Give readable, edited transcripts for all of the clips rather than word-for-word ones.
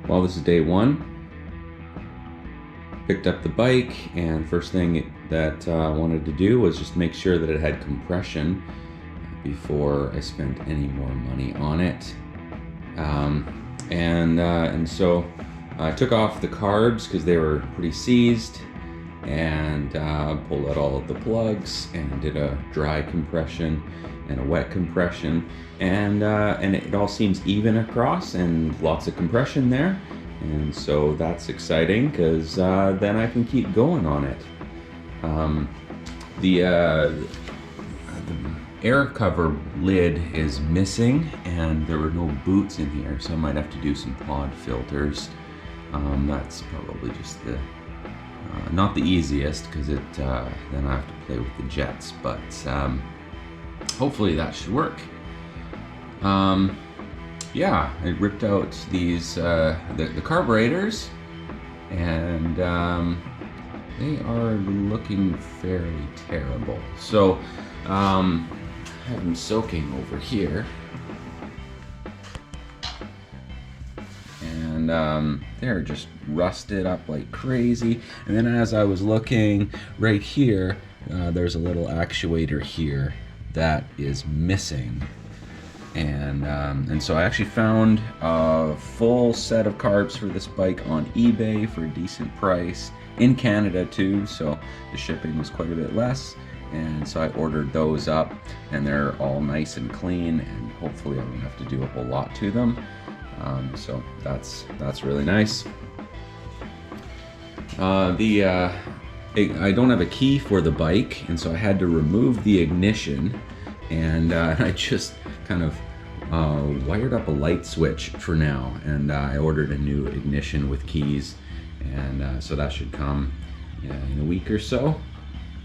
well, this is day one. Picked up the bike, and first thing that I wanted to do was just make sure that it had compression before I spent any more money on it. And so I took off the carbs because they were pretty seized, and pulled out all of the plugs and did a dry compression and a wet compression, and it all seems even across and lots of compression there, and so that's exciting because then I can keep going on it. The air cover lid is missing, and there were no boots in here, so I might have to do some pod filters. That's probably just the not the easiest, because then I have to play with the jets, but hopefully that should work. Yeah, I ripped out these the carburetors, and they are looking fairly terrible. So I have them soaking over here, and they're just rusted up like crazy. And then as I was looking right here, there's a little actuator here that is missing, and so I actually found a full set of carbs for this bike on eBay for a decent price, in Canada too, so the shipping was quite a bit less, and so I ordered those up, and they're all nice and clean, and hopefully I won't have to do a whole lot to them. So that's really nice. I don't have a key for the bike, and so I had to remove the ignition, and I just kind of wired up a light switch for now, and I ordered a new ignition with keys, and so that should come in a week or so.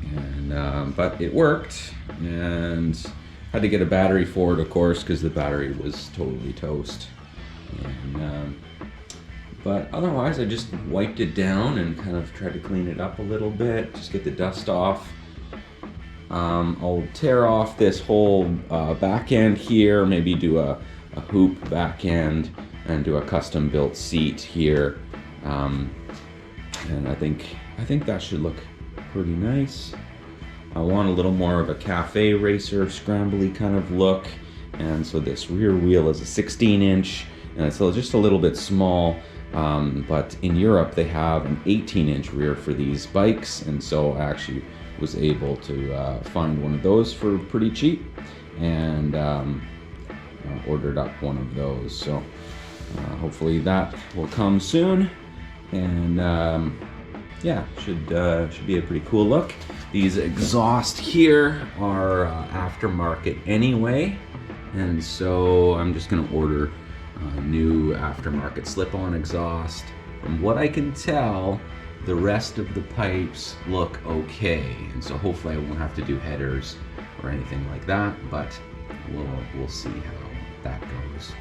And but it worked, and had to get a battery for it, of course, because the battery was totally toast. And but otherwise, I just wiped it down and kind of tried to clean it up a little bit, just get the dust off. I'll tear off this whole back end here, maybe do a hoop back end and do a custom built seat here. And I think that should look pretty nice. I want a little more of a cafe racer scrambly kind of look, and so this rear wheel is a 16-inch, and it's just a little bit small, but in Europe they have an 18-inch rear for these bikes, and so I actually was able to find one of those for pretty cheap, and ordered up one of those. So hopefully that will come soon, and yeah, should be a pretty cool look. These exhausts here are aftermarket anyway, and so I'm just gonna order a new aftermarket slip-on exhaust. From what I can tell, the rest of the pipes look okay, and so hopefully I won't have to do headers or anything like that, but we'll see how that goes.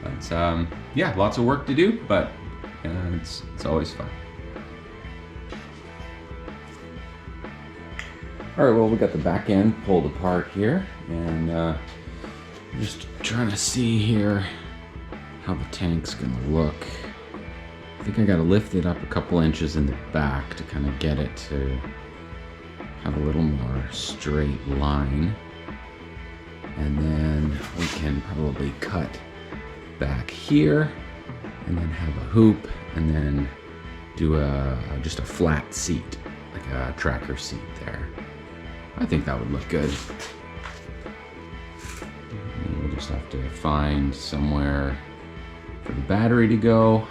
But yeah, lots of work to do, but it's always fun. All right, well, we got the back end pulled apart here, and just trying to see here how the tank's gonna look. I think I gotta lift it up a couple inches in the back to kind of get it to have a little more straight line. And then we can probably cut back here and then have a hoop, and then do just a flat seat, like a tracker seat there. I think that would look good. And we'll just have to find somewhere for the battery to go,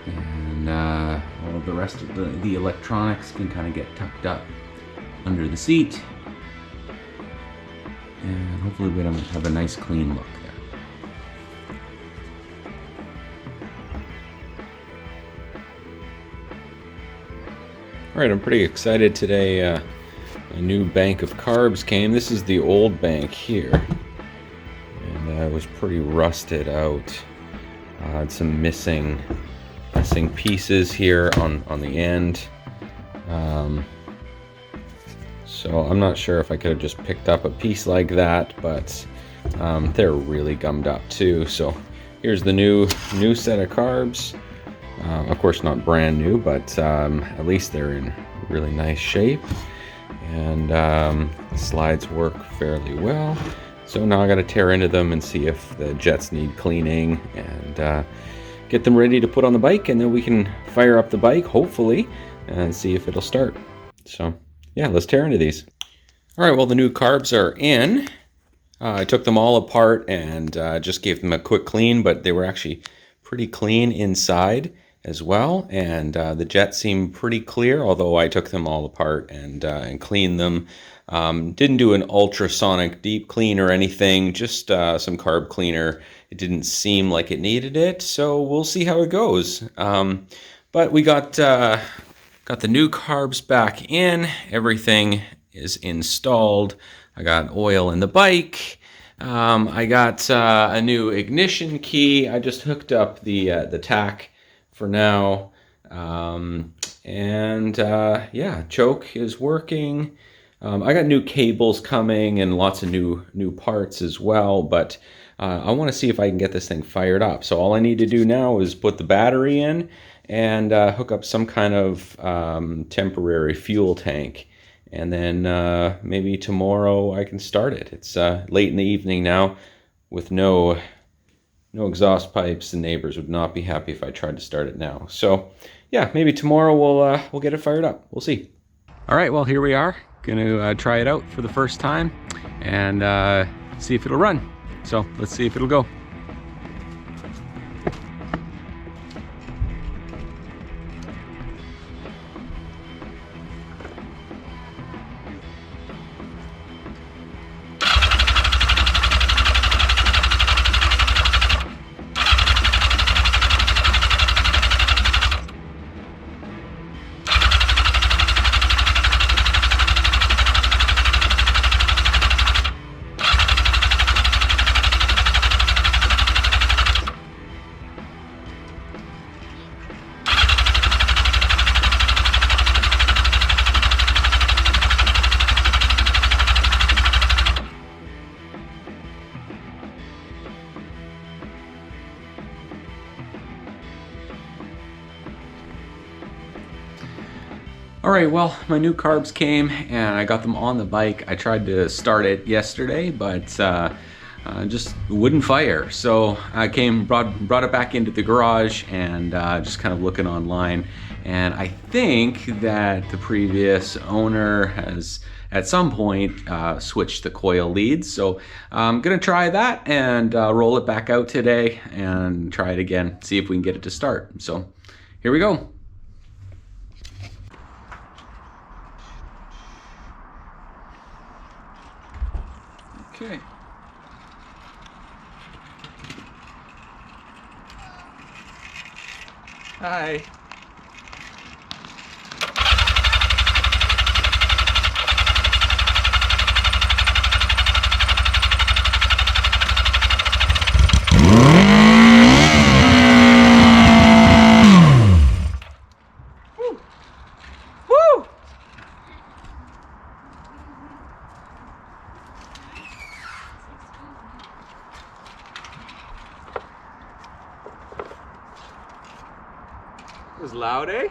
and all the rest of the electronics can kind of get tucked up under the seat, and hopefully we'll have a nice clean look there. All right, I'm pretty excited today. A new bank of carbs came. This is the old bank here, and it was pretty rusted out. Had some missing pieces here on the end. So I'm not sure if I could have just picked up a piece like that, but they're really gummed up too. So Here's the new set of carbs. Of course, not brand new, but at least they're in really nice shape, and the slides work fairly well. So now I got to tear into them and see if the jets need cleaning, and get them ready to put on the bike, and then we can fire up the bike, hopefully, and see if it'll start. So yeah, let's tear into these. All right, well, the new carbs are in. I took them all apart and just gave them a quick clean, but they were actually pretty clean inside as well, and the jets seem pretty clear, although I took them all apart and cleaned them. Didn't do an ultrasonic deep clean or anything, just some carb cleaner. It didn't seem like it needed it, so we'll see how it goes. But we got the new carbs back in. Everything is installed. I got oil in the bike. I got a new ignition key. I just hooked up the tach for now. Yeah, choke is working. I got new cables coming and lots of new parts as well, but I want to see if I can get this thing fired up. So all I need to do now is put the battery in and hook up some kind of temporary fuel tank. And then maybe tomorrow I can start it. It's late in the evening now with no exhaust pipes. The neighbors would not be happy if I tried to start it now. So yeah, maybe tomorrow we'll get it fired up. We'll see. All right, well, here we are. Gonna try it out for the first time and see if it'll run. So let's see if it'll go. All right, well, my new carbs came and I got them on the bike. I tried to start it yesterday, but just wouldn't fire. So I brought it back into the garage and just kind of looking online. And I think that the previous owner has at some point switched the coil leads. So I'm gonna try that and roll it back out today and try it again, see if we can get it to start. So here we go. Okay. Hi. Woo. Woo. It was loud, eh?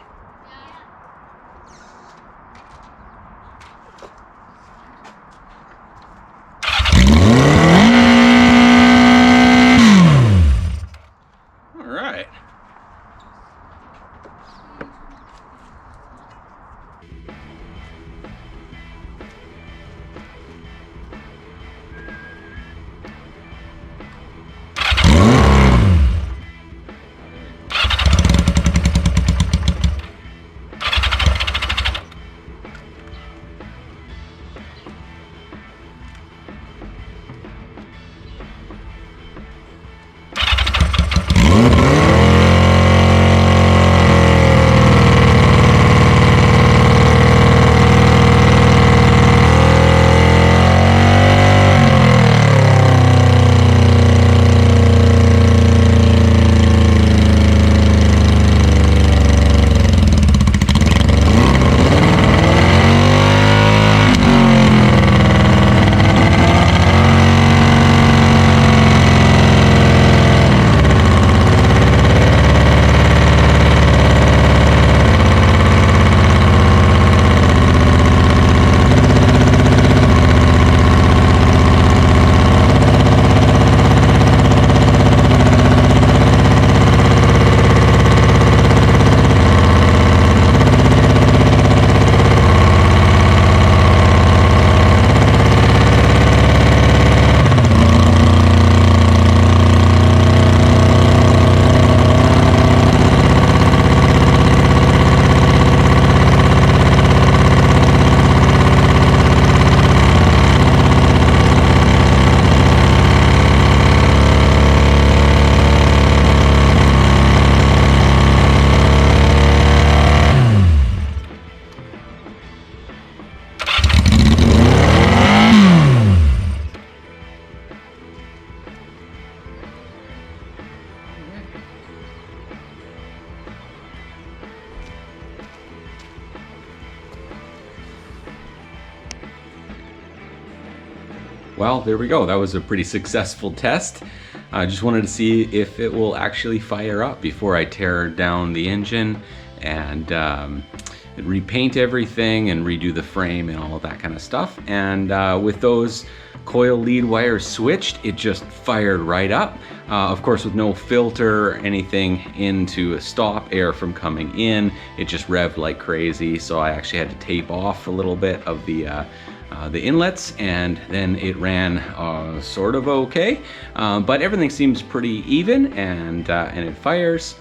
All right. Well, there we go. That was a pretty successful test. I just wanted to see if it will actually fire up before I tear down the engine and repaint everything and redo the frame and all of that kind of stuff. And with those coil lead wires switched, it just fired right up. Of course, with no filter or anything in to stop air from coming in, it just revved like crazy. So I actually had to tape off a little bit of the inlets, and then it ran sort of okay. But everything seems pretty even, and it fires.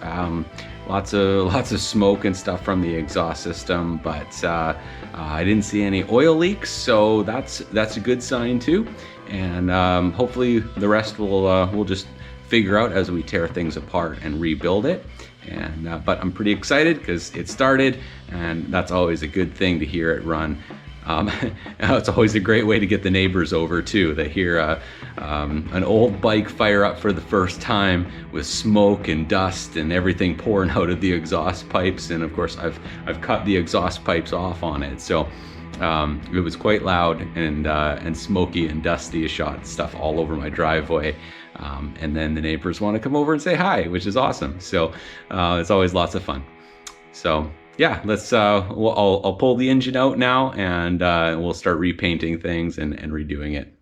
Lots of smoke and stuff from the exhaust system, but I didn't see any oil leaks, so that's a good sign too. And hopefully the rest we'll just figure out as we tear things apart and rebuild it. And but I'm pretty excited because it started, and that's always a good thing to hear it run. It's always a great way to get the neighbors over too. They hear an old bike fire up for the first time with smoke and dust and everything pouring out of the exhaust pipes. And of course, I've cut the exhaust pipes off on it, so it was quite loud and smoky and dusty. I shot stuff all over my driveway. And then the neighbors want to come over and say hi, which is awesome. So it's always lots of fun. So yeah, let's. I'll pull the engine out now, and we'll start repainting things and redoing it.